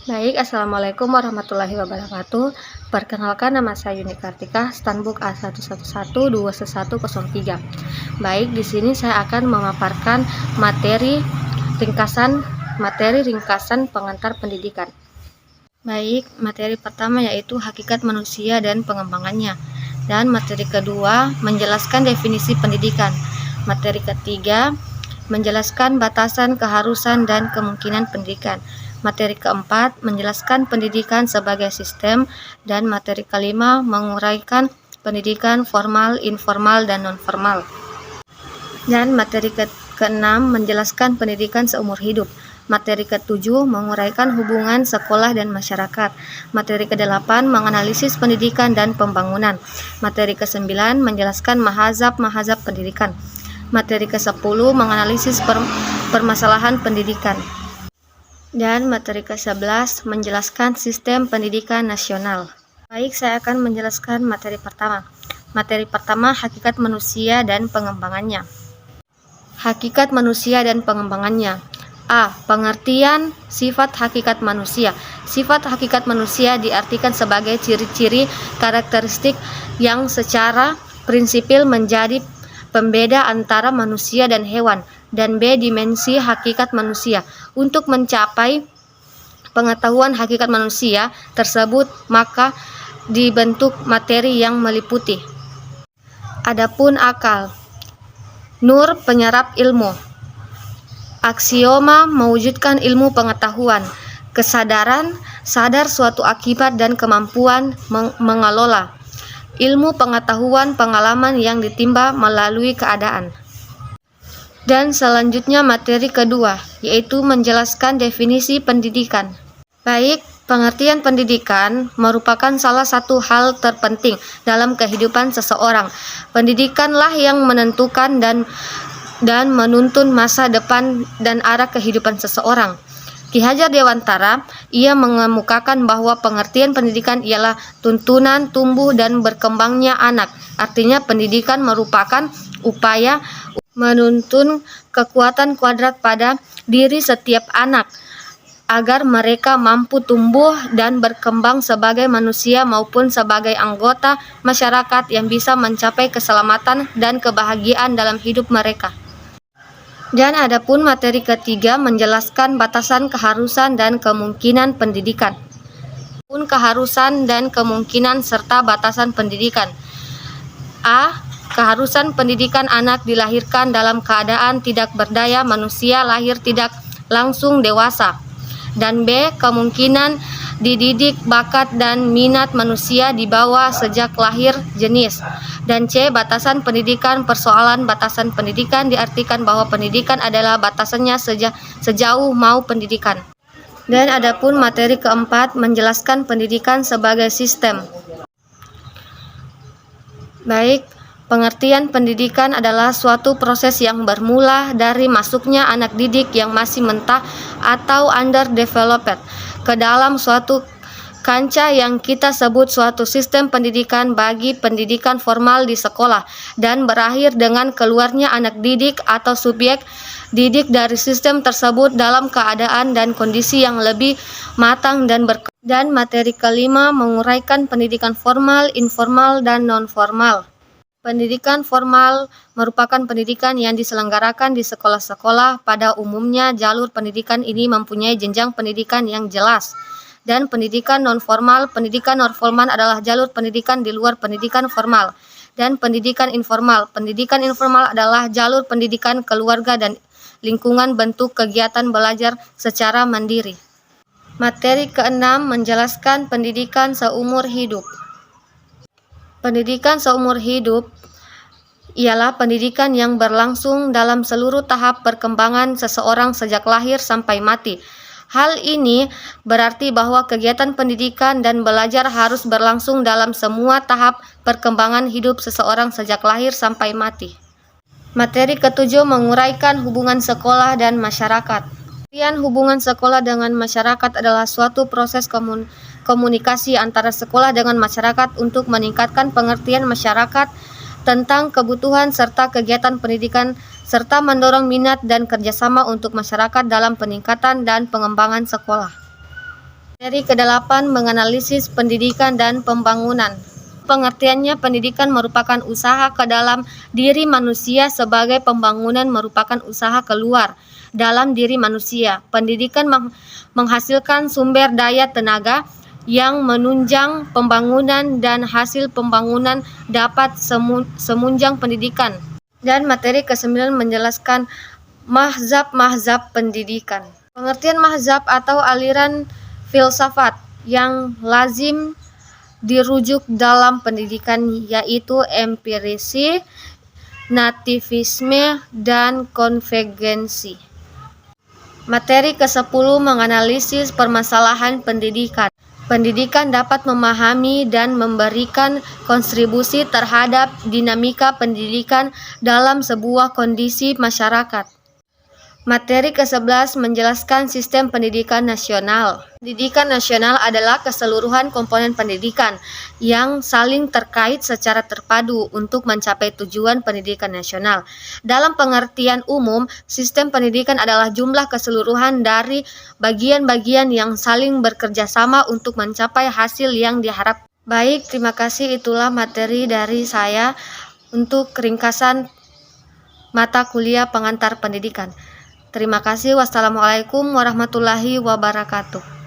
Baik, Assalamualaikum warahmatullahi wabarakatuh. Perkenalkan, nama saya Yuni Kartika, Stanbook A111-21103. Baik, di sini saya akan memaparkan materi ringkasan pengantar pendidikan. Baik, materi pertama yaitu hakikat manusia dan pengembangannya. Dan materi kedua, menjelaskan definisi pendidikan. Materi ketiga, menjelaskan batasan, keharusan, dan kemungkinan pendidikan. Materi keempat, menjelaskan pendidikan sebagai sistem. Dan materi kelima, menguraikan pendidikan formal, informal, dan non-formal. Dan materi keenam, menjelaskan pendidikan seumur hidup. Materi ketujuh, menguraikan hubungan sekolah dan masyarakat. Materi kedelapan, menganalisis pendidikan dan pembangunan. Materi kesembilan, menjelaskan mahazab pendidikan. Materi ke-10, menganalisis permasalahan pendidikan. Dan materi ke-11, menjelaskan sistem pendidikan nasional. Baik, saya akan menjelaskan materi pertama. Materi pertama, hakikat manusia dan pengembangannya. Hakikat manusia dan pengembangannya. A. Pengertian sifat hakikat manusia. Sifat hakikat manusia diartikan sebagai ciri-ciri karakteristik yang secara prinsipil menjadi pembeda antara manusia dan hewan. Dan B. Dimensi hakikat manusia. Untuk mencapai pengetahuan hakikat manusia tersebut, maka dibentuk materi yang meliputi. Adapun akal, nur penyerap ilmu, aksioma mewujudkan ilmu pengetahuan, kesadaran sadar suatu akibat dan kemampuan mengelola ilmu pengetahuan, pengalaman yang ditimba melalui keadaan. Dan selanjutnya materi kedua, yaitu menjelaskan definisi pendidikan. Baik, pengertian pendidikan merupakan salah satu hal terpenting dalam kehidupan seseorang. Pendidikanlah yang menentukan dan menuntun masa depan dan arah kehidupan seseorang. Ki Hajar Dewantara, ia mengemukakan bahwa pengertian pendidikan ialah tuntunan tumbuh dan berkembangnya anak. Artinya pendidikan merupakan upaya menuntun kekuatan kuadrat pada diri setiap anak agar mereka mampu tumbuh dan berkembang sebagai manusia maupun sebagai anggota masyarakat yang bisa mencapai keselamatan dan kebahagiaan dalam hidup mereka. Dan adapun materi ketiga, menjelaskan batasan, keharusan, dan kemungkinan pendidikan. Keharusan dan kemungkinan serta batasan pendidikan. A. Keharusan pendidikan, anak dilahirkan dalam keadaan tidak berdaya, manusia lahir tidak langsung dewasa. Dan B. Kemungkinan dididik bakat dan minat manusia dibawa sejak lahir jenis. Dan C. Batasan pendidikan, persoalan batasan pendidikan diartikan bahwa pendidikan adalah batasannya sejauh mau pendidikan. Dan adapun materi keempat, menjelaskan pendidikan sebagai sistem. Baik, pengertian pendidikan adalah suatu proses yang bermula dari masuknya anak didik yang masih mentah atau underdeveloped ke dalam suatu kancah yang kita sebut suatu sistem pendidikan bagi pendidikan formal di sekolah, dan berakhir dengan keluarnya anak didik atau subjek didik dari sistem tersebut dalam keadaan dan kondisi yang lebih matang dan berkembang. Dan materi kelima, menguraikan pendidikan formal, informal, dan non-formal. Pendidikan formal merupakan pendidikan yang diselenggarakan di sekolah-sekolah. Pada umumnya, jalur pendidikan ini mempunyai jenjang pendidikan yang jelas. Dan pendidikan non-formal adalah jalur pendidikan di luar pendidikan formal. Dan pendidikan informal adalah jalur pendidikan keluarga dan lingkungan, bentuk kegiatan belajar secara mandiri. Materi keenam, menjelaskan pendidikan seumur hidup. Pendidikan seumur hidup ialah pendidikan yang berlangsung dalam seluruh tahap perkembangan seseorang sejak lahir sampai mati. Hal ini berarti bahwa kegiatan pendidikan dan belajar harus berlangsung dalam semua tahap perkembangan hidup seseorang sejak lahir sampai mati. Materi ketujuh, menguraikan hubungan sekolah dan masyarakat. Hubungan sekolah dengan masyarakat adalah suatu proses komunikasi antara sekolah dengan masyarakat untuk meningkatkan pengertian masyarakat tentang kebutuhan serta kegiatan pendidikan, serta mendorong minat dan kerjasama untuk masyarakat dalam peningkatan dan pengembangan sekolah. Materi ke-8 menganalisis pendidikan dan pembangunan. Pengertiannya, pendidikan merupakan usaha ke dalam diri manusia sebagai pembangunan merupakan usaha keluar dalam diri manusia. Pendidikan menghasilkan sumber daya tenaga yang menunjang pembangunan dan hasil pembangunan dapat semunjang pendidikan. Dan materi ke-9 menjelaskan mahzab-mahzab pendidikan. Pengertian mahzab atau aliran filsafat yang lazim dirujuk dalam pendidikan yaitu empirisi, nativisme, dan konvergensi. Materi ke-10 menganalisis permasalahan pendidikan. Pendidikan dapat memahami dan memberikan kontribusi terhadap dinamika pendidikan dalam sebuah kondisi masyarakat. Materi ke-11 menjelaskan sistem pendidikan nasional. Pendidikan nasional adalah keseluruhan komponen pendidikan yang saling terkait secara terpadu untuk mencapai tujuan pendidikan nasional. Dalam pengertian umum, sistem pendidikan adalah jumlah keseluruhan dari bagian-bagian yang saling bekerja sama untuk mencapai hasil yang diharapkan. Baik, terima kasih. Itulah materi dari saya untuk ringkasan mata kuliah pengantar pendidikan. Terima kasih. Wassalamualaikum warahmatullahi wabarakatuh.